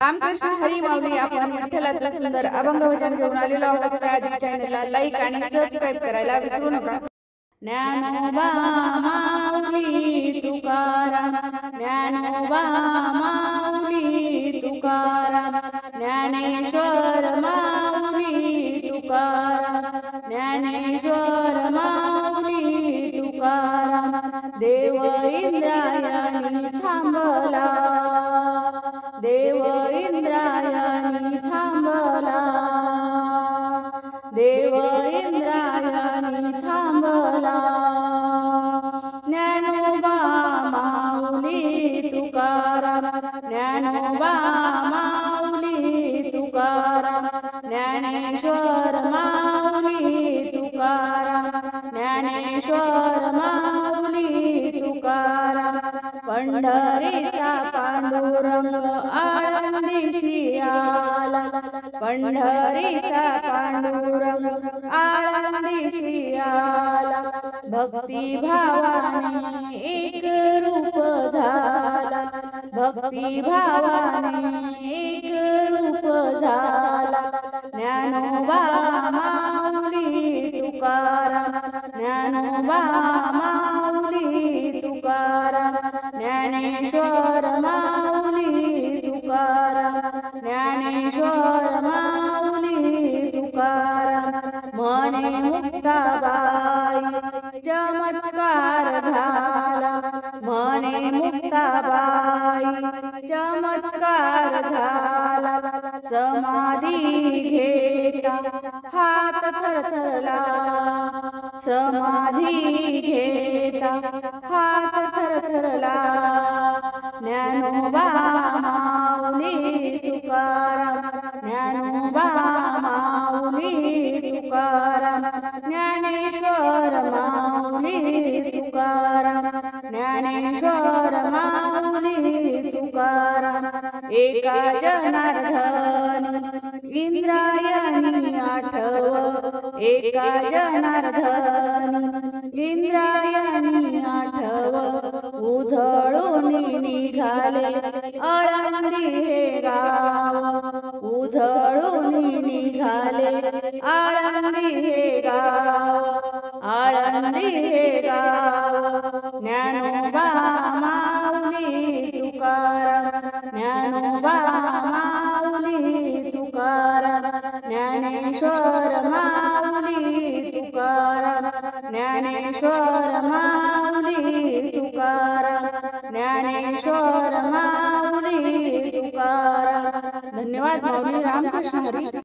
रामकृष्ण हरी माऊली. आपण विठ्ठलाचं सुंदर अभंग वचन घेऊन आलेलो आहोत. त्या चॅनलला लाईक आणि सबस्क्राईब करायला विसरू नका. ज्ञानोबा माऊली तुकाराम, ज्ञानोबा माऊली तुकाराम, ज्ञानेश्वर माऊली तुकाराम, ज्ञानेश्वर माऊली तुकाराम. देव इंद्रायणी थांबला, देव इंद्रायणी थांबला, देव इंद्रायणी थांबला. ज्ञानोबा माऊली तुकाराम, ज्ञानोबा माऊली तुकाराम, ज्ञानेश्वर माऊली तुकाराम, ज्ञानेश्वर माऊली तुकाराम. पंढरीचा पांडुरंग आळंदीशी आला, पंढरीचा पांडुरंग आळंदीशी आला. भक्ती भावाने एक रूप झाला, भक्ती भावाने एक रूप झाला. ज्ञानोबा माऊली तुकाराम, ज्ञानोबा माऊली तुकाराम, ज्ञानेश्वर माऊली तुकाराम, ज्ञानेश्वर माऊली तुकाराम. म्हणे मुक्ताबाई चमत्कार झाला, म्हणे मुक्ताबाई चमत्कार झाला. समाधी घेता हात थरथरला, समाधी घेता हात थरथरला. ज्ञानोबा माऊली तुकाराम, ज्ञानोबा माऊली तुकाराम, ज्ञानेश्वर माऊली तुकाराम, ज्ञानेश्वर माऊली तुकाराम. एका जनार्दनी इंद्रायणी आठव, एका जनार्दनी इंद्रायणी आठव. उधळून निघाले आळंदी हे गाव, उधळून निघाले आळंदी हे गाव, आळंदी हे गाव. ज्ञानोबा माऊली तुकाराम, ज्ञानोबा माऊली तुकाराम, ज्ञानेश्वर माऊली तुकाराम, ज्ञानेश्वर माऊली तुकाराम, ज्ञानेश्वर माऊली तुकाराम. धन्यवाद माऊली. रामकृष्ण हरी.